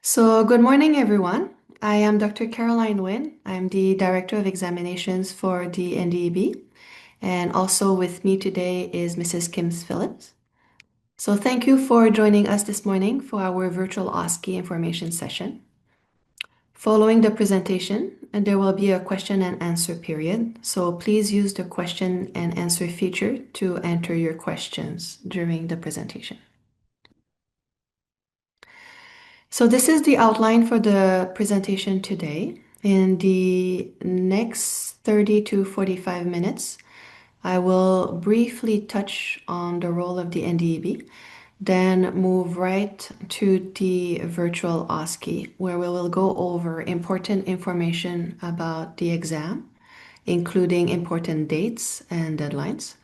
Good morning, everyone. I am Dr. Caroline Nguyen. I'm the Director of Examinations for the NDEB, and also with me today is Mrs. Kim Phillips. So thank you for joining us this morning for our virtual OSCE information session. Following the presentation, there will be a question and answer period, so please use the question and answer feature to enter your questions during the presentation. So this is the outline for the presentation today. In the next 30 to 45 minutes, I will briefly touch on the role of the NDEB, then move right to the virtual OSCE, where we will go over important information about the exam, including important dates and deadlines,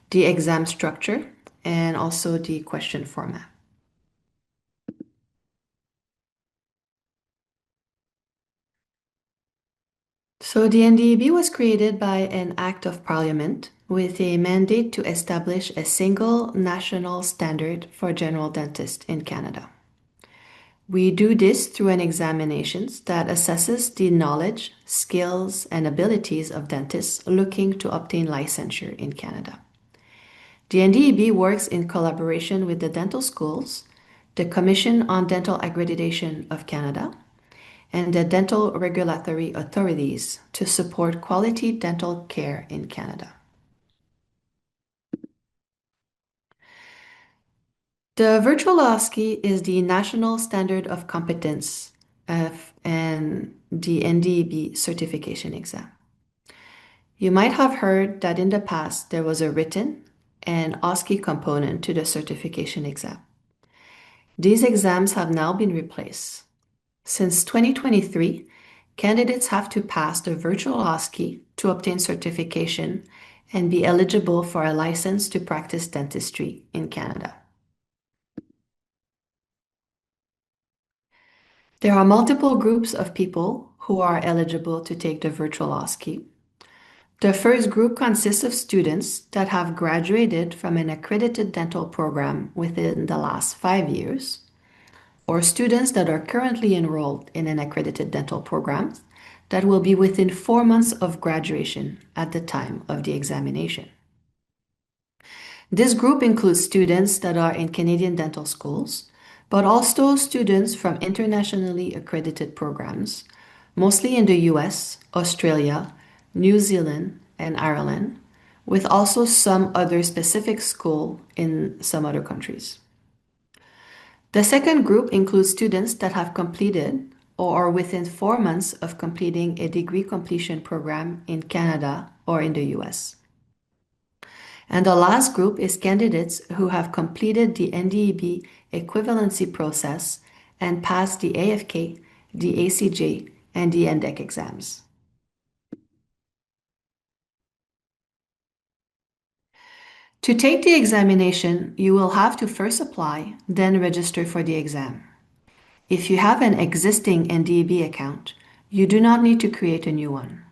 the exam structure, and also the question format. So the NDEB was created by an act of parliament with a mandate to establish a single national standard for general dentists in Canada. We do this through an examination that assesses the knowledge, skills, and abilities of dentists looking to obtain licensure in Canada. The NDEB works in collaboration with the dental schools, the Commission on Dental Accreditation of Canada, and the dental regulatory authorities to support quality dental care in Canada. The virtual OSCE is the national standard of competence and the NDEB certification exam. You might have heard that in the past there was a written and OSCE component to the certification exam. These exams have now been replaced. Since 2023, candidates have to pass the virtual OSCE to obtain certification and be eligible for a license to practice dentistry in Canada. There are multiple groups of people who are eligible to take the virtual OSCE. The first group consists of students that have graduated from an accredited dental program within the last 5 years, or students that are currently enrolled in an accredited dental program that will be within 4 months of graduation at the time of the examination. This group includes students that are in Canadian dental schools, but also students from internationally accredited programs, mostly in the US, Australia, New Zealand, and Ireland, with also some other specific school in some other countries. The second group includes students that have completed or are within 4 months of completing a degree completion program in Canada or in the US. And the last group is candidates who have completed the NDEB equivalency process and passed the AFK, the ACJ, and the NDEC exams. To take the examination, you will have to first apply, then register for the exam. If you have an existing NDEB account, you do not need to create a new one.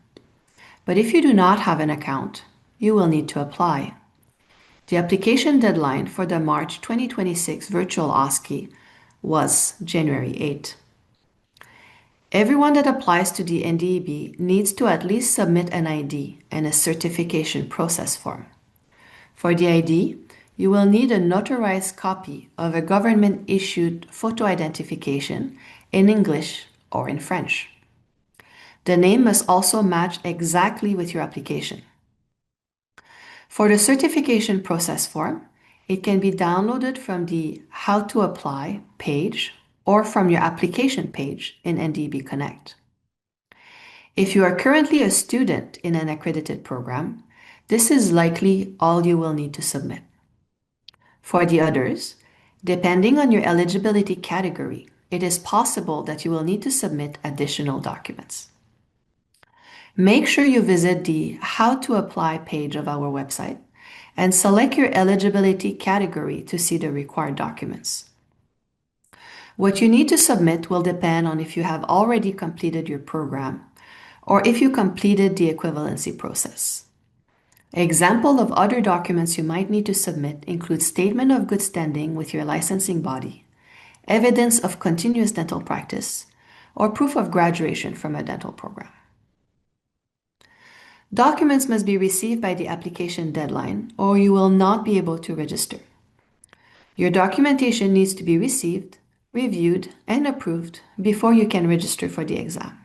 But if you do not have an account, you will need to apply. The application deadline for the March 2026 virtual OSCE was January 8. Everyone that applies to the NDEB needs to at least submit an ID and a certification process form. For the ID, you will need a notarized copy of a government-issued photo identification in English or in French. The name must also match exactly with your application. For the certification process form, it can be downloaded from the How to Apply page or from your application page in NDEB Connect. If you are currently a student in an accredited program, this is likely all you will need to submit. For the others, depending on your eligibility category, it is possible that you will need to submit additional documents. Make sure you visit the How to Apply page of our website and select your eligibility category to see the required documents. What you need to submit will depend on if you have already completed your program or if you completed the equivalency process. Example of other documents you might need to submit include statement of good standing with your licensing body, evidence of continuous dental practice, or proof of graduation from a dental program. Documents must be received by the application deadline, or you will not be able to register. Your documentation needs to be received, reviewed, and approved before you can register for the exam.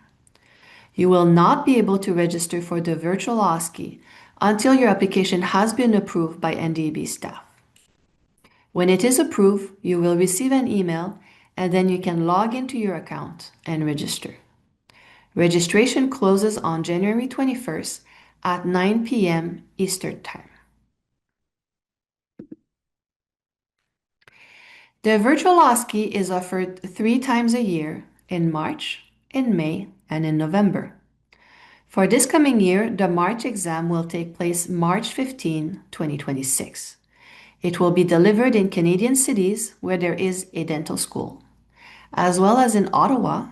You will not be able to register for the virtual OSCE until your application has been approved by NDEB staff. When it is approved, you will receive an email and then you can log into your account and register. Registration closes on January 21st at 9 p.m. Eastern Time. The virtual OSCE is offered 3 times a year in March, in May, and in November. For this coming year, the March exam will take place March 15, 2026. It will be delivered in Canadian cities where there is a dental school, as well as in Ottawa,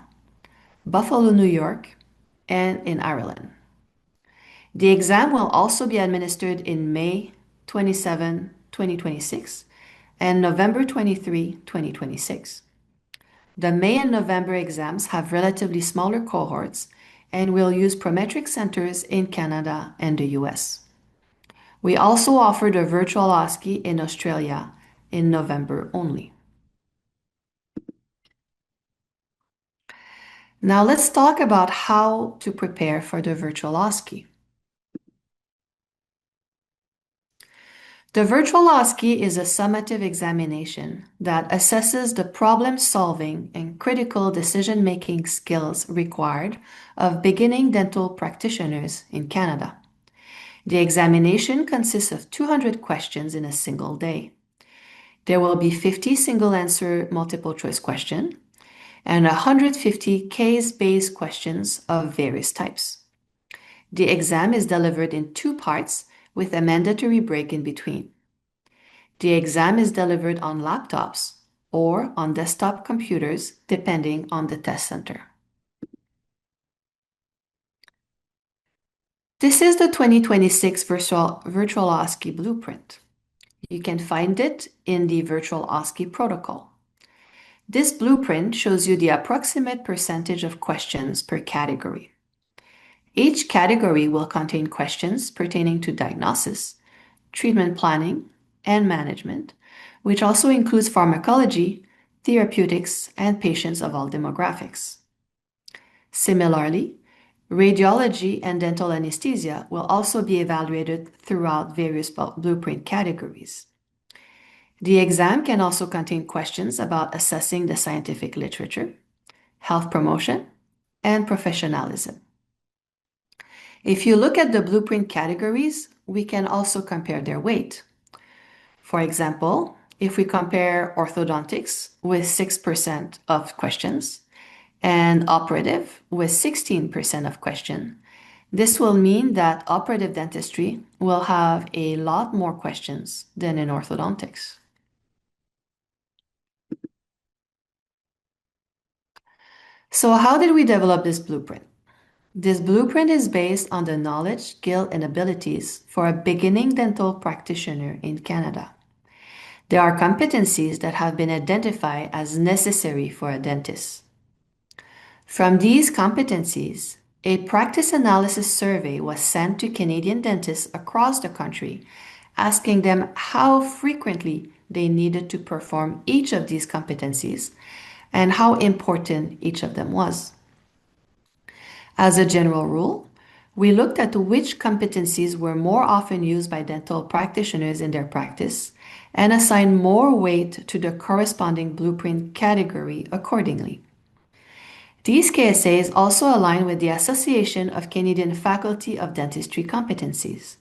Buffalo, New York, and in Ireland. The exam will also be administered in May 27, 2026 and November 23, 2026. The May and November exams have relatively smaller cohorts and will use prometric centers in Canada and the US. We also offer the virtual OSCE in Australia in November only. Now let's talk about how to prepare for the virtual OSCE. The virtual OSCE is a summative examination that assesses the problem-solving and critical decision-making skills required of beginning dental practitioners in Canada. The examination consists of 200 questions in a single day. There will be 50 single-answer multiple-choice questions and 150 case-based questions of various types. The exam is delivered in 2 parts with a mandatory break in between. The exam is delivered on laptops or on desktop computers, depending on the test center. This is the 2026 virtual OSCE blueprint. You can find it in the virtual OSCE protocol. This blueprint shows you the approximate percentage of questions per category. Each category will contain questions pertaining to diagnosis, treatment planning, and management, which also includes pharmacology, therapeutics, and patients of all demographics. Similarly, radiology and dental anesthesia will also be evaluated throughout various blueprint categories. The exam can also contain questions about assessing the scientific literature, health promotion, and professionalism. If you look at the blueprint categories, we can also compare their weight. For example, if we compare orthodontics with 6% of questions and operative with 16% of questions, this will mean that operative dentistry will have a lot more questions than in orthodontics. So how did we develop this blueprint? This blueprint is based on the knowledge, skill, and abilities for a beginning dental practitioner in Canada. There are competencies that have been identified as necessary for a dentist. From these competencies, a practice analysis survey was sent to Canadian dentists across the country, asking them how frequently they needed to perform each of these competencies and how important each of them was. As a general rule, we looked at which competencies were more often used by dental practitioners in their practice and assigned more weight to the corresponding blueprint category accordingly. These KSAs also align with the Association of Canadian Faculty of Dentistry competencies.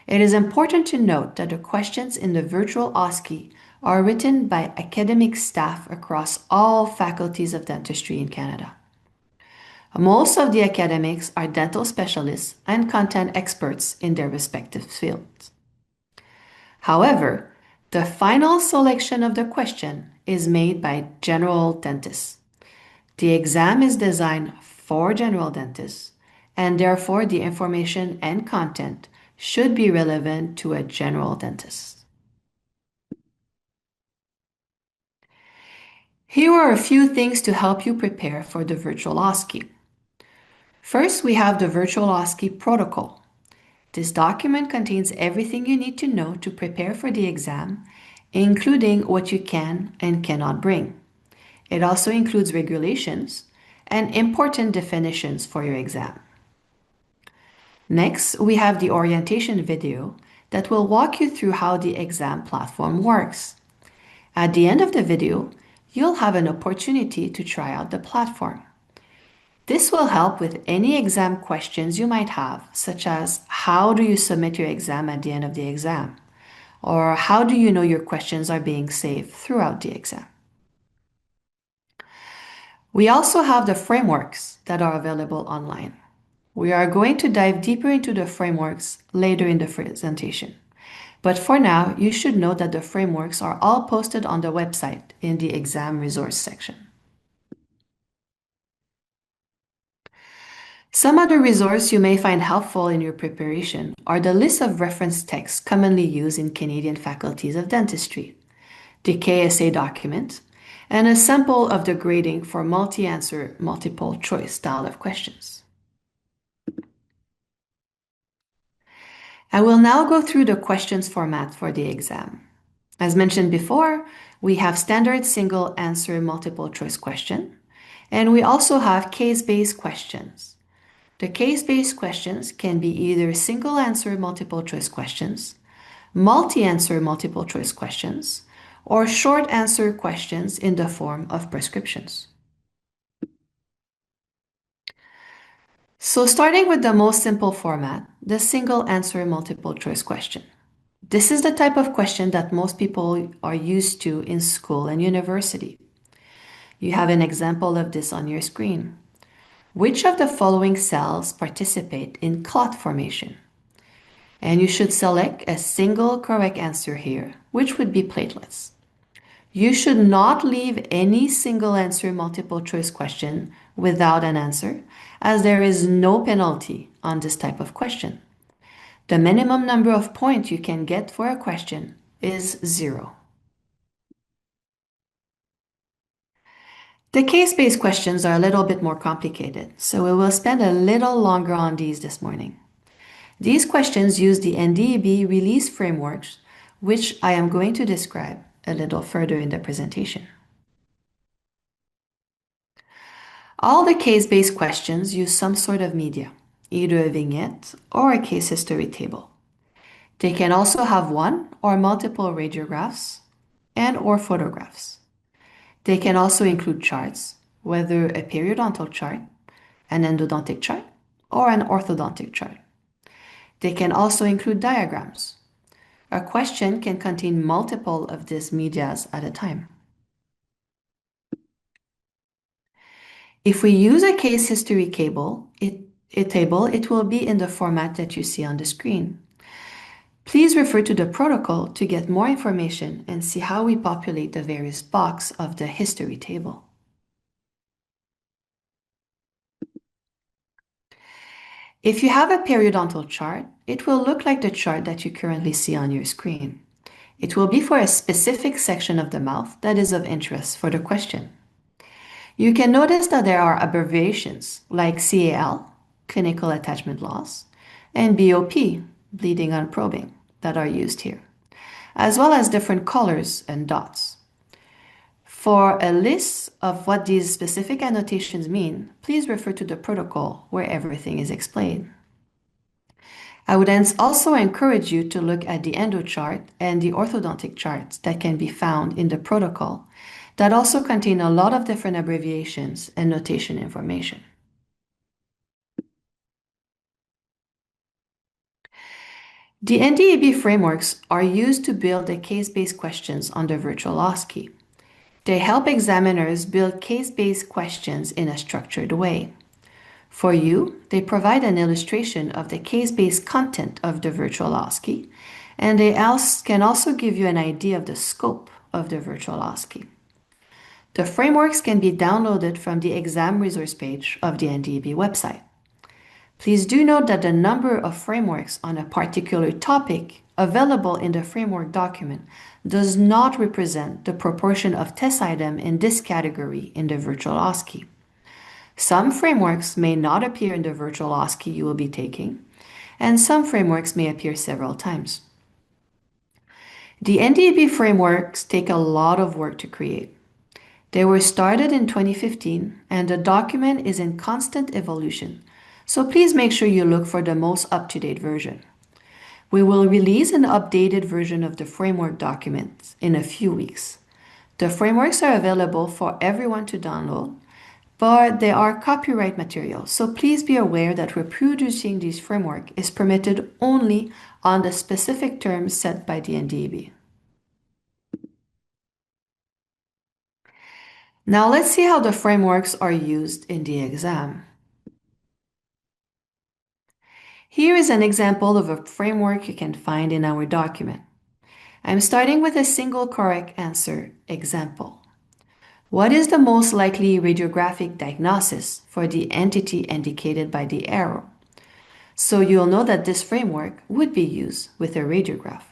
It is important to note that the questions in the virtual OSCE are written by academic staff across all faculties of dentistry in Canada. Most of the academics are dental specialists and content experts in their respective fields. However, the final selection of the question is made by general dentists. The exam is designed for general dentists, and therefore the information and content should be relevant to a general dentist. Here are a few things to help you prepare for the virtual OSCE. First, we have the virtual OSCE protocol. This document contains everything you need to know to prepare for the exam, including what you can and cannot bring. It also includes regulations and important definitions for your exam. Next, we have the orientation video that will walk you through how the exam platform works. At the end of the video, you'll have an opportunity to try out the platform. This will help with any exam questions you might have, such as how do you submit your exam at the end of the exam? Or how do you know your questions are being saved throughout the exam? We also have the frameworks that are available online. We are going to dive deeper into the frameworks later in the presentation. But for now, you should know that the frameworks are all posted on the website in the exam resource section. Some other resources you may find helpful in your preparation are the list of reference texts commonly used in Canadian faculties of dentistry, the KSA document, and a sample of the grading for multi-answer, multiple choice style of questions. I will now go through the questions format for the exam. As mentioned before, we have standard single answer multiple choice question, and we also have case-based questions. The case-based questions can be either single answer multiple choice questions, multi-answer multiple choice questions, or short answer questions in the form of prescriptions. So starting with the most simple format, the single answer multiple choice question. This is the type of question that most people are used to in school and university. You have an example of this on your screen. Which of the following cells participate in clot formation? And you should select a single correct answer here, which would be platelets. You should not leave any single answer multiple choice question without an answer, as there is no penalty on this type of question. The minimum number of points you can get for a question is 0. The case-based questions are a little bit more complicated, so we will spend a little longer on these this morning. These questions use the NDEB release frameworks, which I am going to describe a little further in the presentation. All the case-based questions use some sort of media, either a vignette or a case history table. They can also have one or multiple radiographs and/or photographs. They can also include charts, whether a periodontal chart, an endodontic chart, or an orthodontic chart. They can also include diagrams. A question can contain multiple of these medias at a time. If we use a case history table, it will be in the format that you see on the screen. Please refer to the protocol to get more information and see how we populate the various boxes of the history table. If you have a periodontal chart, it will look like the chart that you currently see on your screen. It will be for a specific section of the mouth that is of interest for the question. You can notice that there are abbreviations like CAL, clinical attachment loss, and BOP, bleeding on probing, that are used here, as well as different colors and dots. For a list of what these specific annotations mean, please refer to the protocol where everything is explained. I would also encourage you to look at the endo chart and the orthodontic charts that can be found in the protocol that also contain a lot of different abbreviations and notation information. The NDEB frameworks are used to build the case-based questions on the virtual OSCE. They help examiners build case-based questions in a structured way. For you, they provide an illustration of the case-based content of the virtual OSCE, and they can also give you an idea of the scope of the virtual OSCE. The frameworks can be downloaded from the exam resource page of the NDEB website. Please do note that the number of frameworks on a particular topic available in the framework document does not represent the proportion of test item in this category in the virtual OSCE. Some frameworks may not appear in the virtual OSCE you will be taking, and some frameworks may appear several times. The NDEB frameworks take a lot of work to create. They were started in 2015, and the document is in constant evolution, so please make sure you look for the most up-to-date version. We will release an updated version of the framework documents in a few weeks. The frameworks are available for everyone to download, but they are copyright material, so please be aware that reproducing these frameworks is permitted only on the specific terms set by the NDEB. Now let's see how the frameworks are used in the exam. Here is an example of a framework you can find in our document. I'm starting with a single correct answer example. What is the most likely radiographic diagnosis for the entity indicated by the arrow? So you'll know that this framework would be used with a radiograph.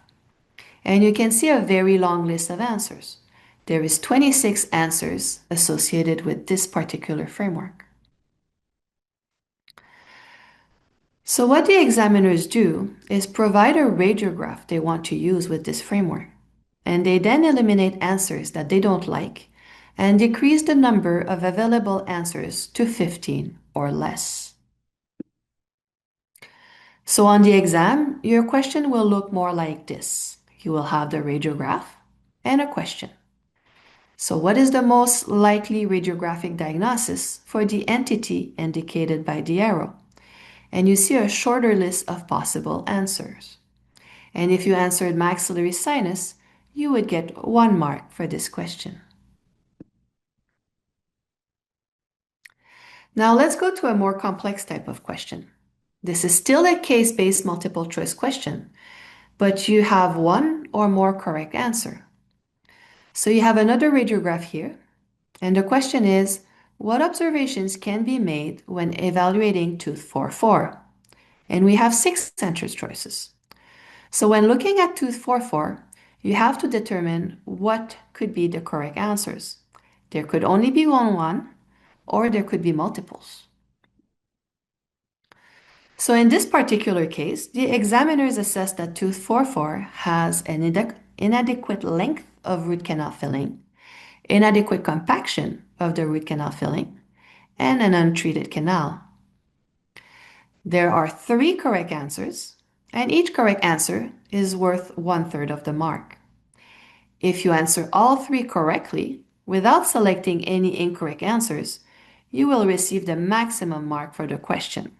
And you can see a very long list of answers. There is 26 answers associated with this particular framework. So what the examiners do is provide a radiograph they want to use with this framework, and they then eliminate answers that they don't like and decrease the number of available answers to 15 or less. So on the exam, your question will look more like this. You will have the radiograph and a question. So what is the most likely radiographic diagnosis for the entity indicated by the arrow? And you see a shorter list of possible answers. And if you answered maxillary sinus, you would get 1 mark for this question. Now let's go to a more complex type of question. This is still a case-based multiple choice question, but you have one or more correct answer. So you have another radiograph here, and the question is, what observations can be made when evaluating tooth 4-4? And we have 6 answer choices. So when looking at tooth 4-4, you have to determine what could be the correct answers. There could only be one, or there could be multiples. So in this particular case, the examiners assess that tooth 4-4 has an inadequate length of root canal filling, inadequate compaction of the root canal filling, and an untreated canal. There are 3 correct answers, and each correct answer is worth 1/3 of the mark. If you answer all 3 correctly, without selecting any incorrect answers, you will receive the maximum mark for the question.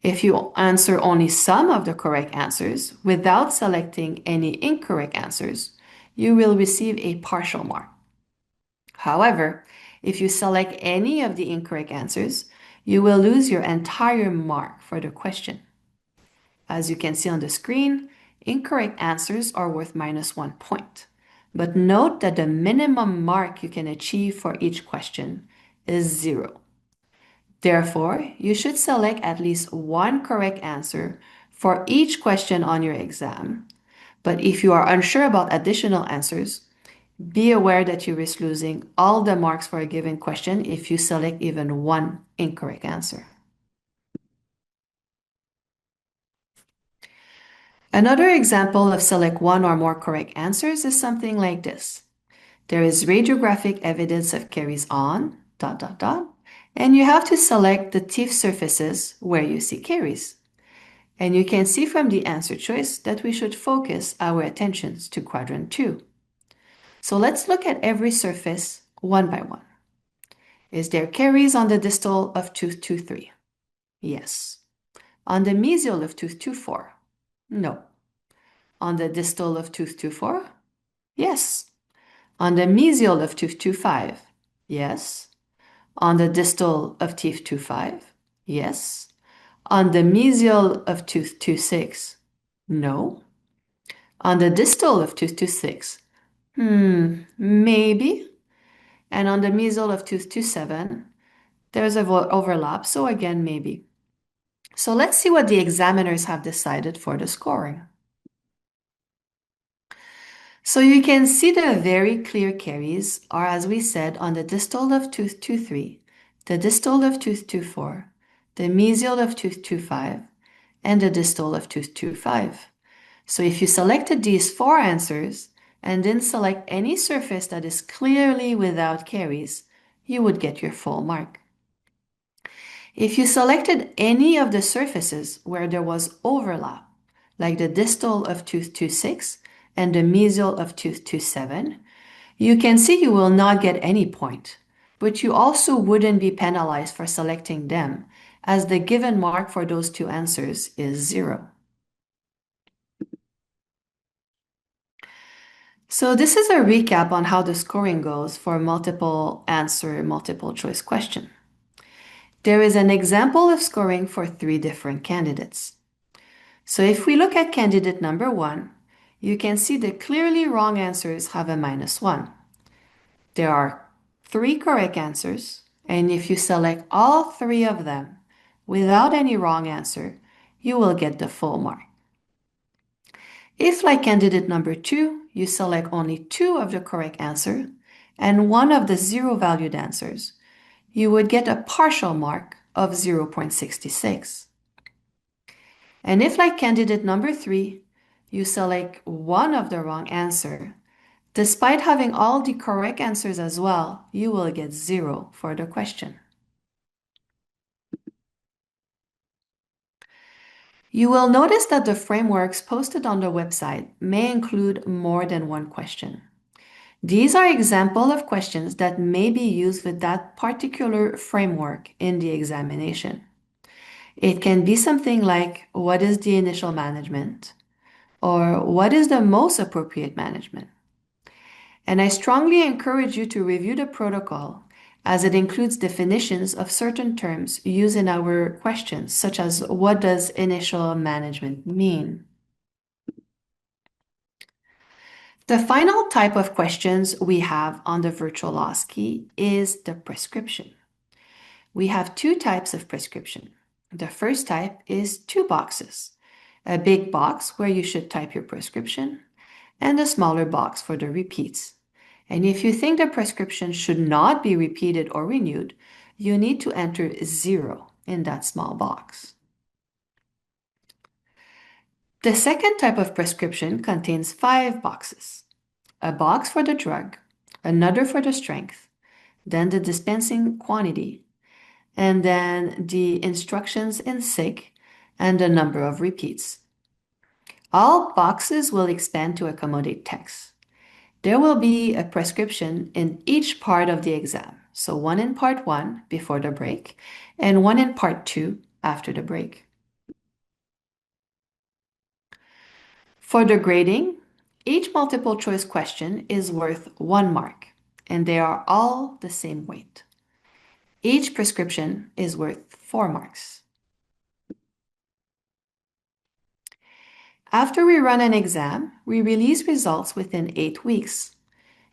If you answer only some of the correct answers without selecting any incorrect answers, you will receive a partial mark. However, if you select any of the incorrect answers, you will lose your entire mark for the question. As you can see on the screen, incorrect answers are worth -1 point. But note that the minimum mark you can achieve for each question is 0. Therefore, you should select at least 1 correct answer for each question on your exam. But if you are unsure about additional answers, be aware that you risk losing all the marks for a given question if you select even 1 incorrect answer. Another example of select 1 or more correct answers is something like this. There is radiographic evidence of caries on, ... and you have to select the teeth surfaces where you see caries. And you can see from the answer choice that we should focus our attentions to quadrant 2. So let's look at every surface one by one. Is there caries on the distal of tooth 2-3? Yes. On the mesial of tooth 2-4? No. On the distal of tooth 2-4? Yes. On the mesial of tooth 2-5? Yes. On the distal of teeth 2-5? Yes. On the mesial of tooth 2-6? No. On the distal of tooth 2-6? Maybe. And on the mesial of tooth 2-7, there's an overlap, so again, maybe. So let's see what the examiners have decided for the scoring. So you can see the very clear caries are, as we said, on the distal of tooth 2-3, the distal of tooth 2-4, the mesial of tooth 2-5, and the distal of tooth 2-5. So if you selected these four answers and then select any surface that is clearly without caries, you would get your full mark. If you selected any of the surfaces where there was overlap, like the distal of tooth 2-6 and the mesial of tooth 2-7, you can see you will not get any point, but you also wouldn't be penalized for selecting them, as the given mark for those two answers is 0. So this is a recap on how the scoring goes for multiple answer, multiple choice question. There is an example of scoring for 3 different candidates. So if we look at candidate number 1, you can see the clearly wrong answers have a -1. There are 3 correct answers, and if you select all 3 of them without any wrong answer, you will get the full mark. If, like candidate number 2, you select only 2 of the correct answer and 1 of the 0-valued answers, you would get a partial mark of 0.66. And if, like candidate number 3, you select 1 of the wrong answer, despite having all the correct answers as well, you will get 0 for the question. You will notice that the frameworks posted on the website may include more than one question. These are examples of questions that may be used with that particular framework in the examination. It can be something like, what is the initial management? Or what is the most appropriate management? And I strongly encourage you to review the protocol, as it includes definitions of certain terms used in our questions, such as what does initial management mean? The final type of questions we have on the virtual OSCE is the prescription. We have 2 types of prescription. The first type is 2 boxes, a big box where you should type your prescription, and a smaller box for the repeats. And if you think the prescription should not be repeated or renewed, you need to enter 0 in that small box. The second type of prescription contains 5 boxes. A box for the drug, another for the strength, then the dispensing quantity, and then the instructions in SIG and the number of repeats. All boxes will expand to accommodate text. There will be a prescription in each part of the exam, so one in part 1 before the break, and one in part 2 after the break. For the grading, each multiple choice question is worth 1 mark, and they are all the same weight. Each prescription is worth 4 marks. After we run an exam, we release results within 8 weeks.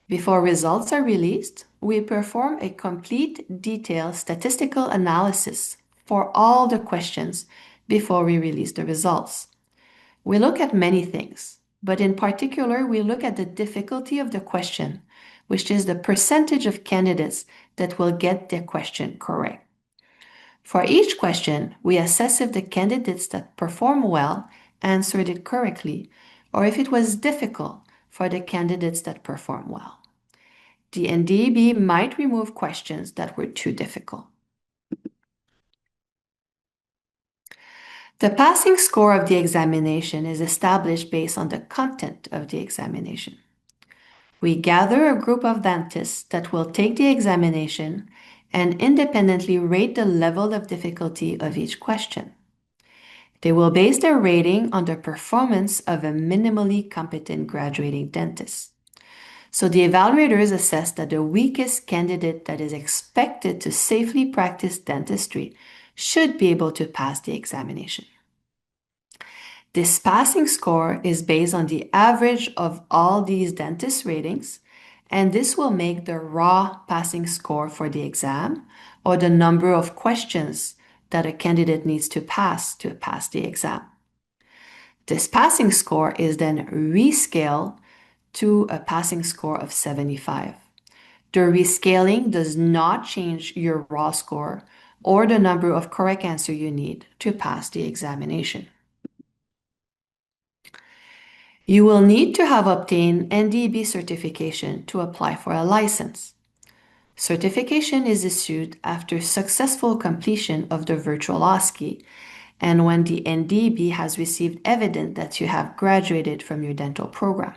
Before results are released, we perform a complete, detailed statistical analysis for all the questions before we release the results. We look at many things, but in particular, we look at the difficulty of the question, which is the percentage of candidates that will get their question correct. For each question, we assess if the candidates that perform well answered it correctly, or if it was difficult for the candidates that perform well. The NDEB might remove questions that were too difficult. The passing score of the examination is established based on the content of the examination. We gather a group of dentists that will take the examination and independently rate the level of difficulty of each question. They will base their rating on the performance of a minimally competent graduating dentist. So the evaluators assess that the weakest candidate that is expected to safely practice dentistry should be able to pass the examination. This passing score is based on the average of all these dentist ratings, and this will make the raw passing score for the exam, or the number of questions that a candidate needs to pass the exam. This passing score is then rescaled to a passing score of 75. The rescaling does not change your raw score or the number of correct answers you need to pass the examination. You will need to have obtained NDEB certification to apply for a license. Certification is issued after successful completion of the virtual OSCE and when the NDEB has received evidence that you have graduated from your dental program.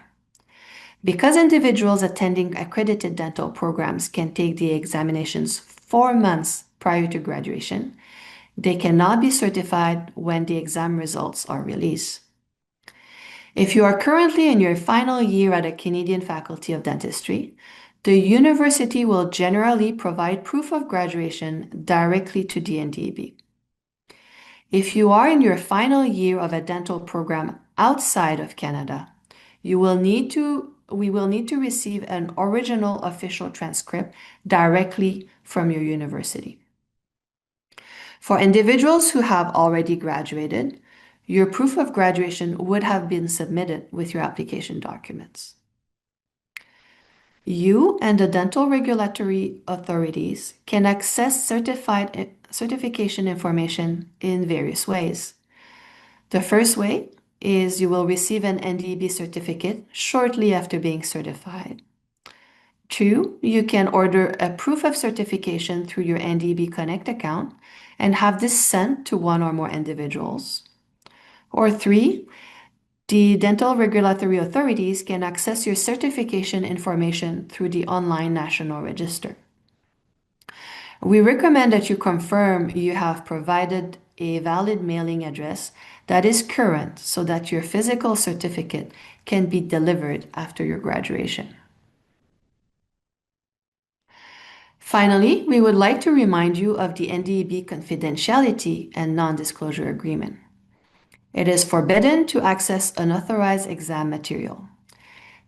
Because individuals attending accredited dental programs can take the examinations 4 months prior to graduation, they cannot be certified when the exam results are released. If you are currently in your final year at a Canadian Faculty of Dentistry, the university will generally provide proof of graduation directly to the NDEB. If you are in your final year of a dental program outside of Canada, we will need to receive an original official transcript directly from your university. For individuals who have already graduated, your proof of graduation would have been submitted with your application documents. You and the dental regulatory authorities can access certification information in various ways. The first way is you will receive an NDEB certificate shortly after being certified. 2, you can order a proof of certification through your NDEB Connect account and have this sent to one or more individuals. Or 3, the dental regulatory authorities can access your certification information through the online national register. We recommend that you confirm you have provided a valid mailing address that is current so that your physical certificate can be delivered after your graduation. Finally, we would like to remind you of the NDEB Confidentiality and Non-Disclosure Agreement. It is forbidden to access unauthorized exam material.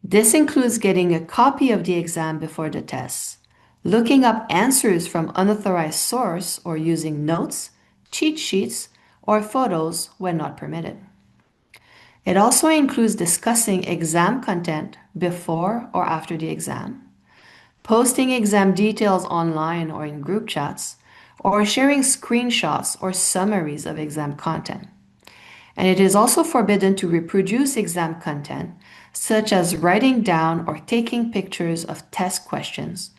This includes getting a copy of the exam before the test, looking up answers from unauthorized source or using notes, cheat sheets, or photos when not permitted. It also includes discussing exam content before or after the exam, posting exam details online or in group chats, or sharing screenshots or summaries of exam content. And it is also forbidden to reproduce exam content, such as writing down or taking pictures of test questions,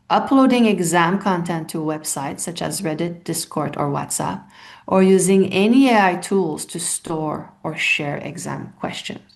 uploading exam content to websites such as Reddit, Discord, or WhatsApp, or using any AI tools to store or share exam questions.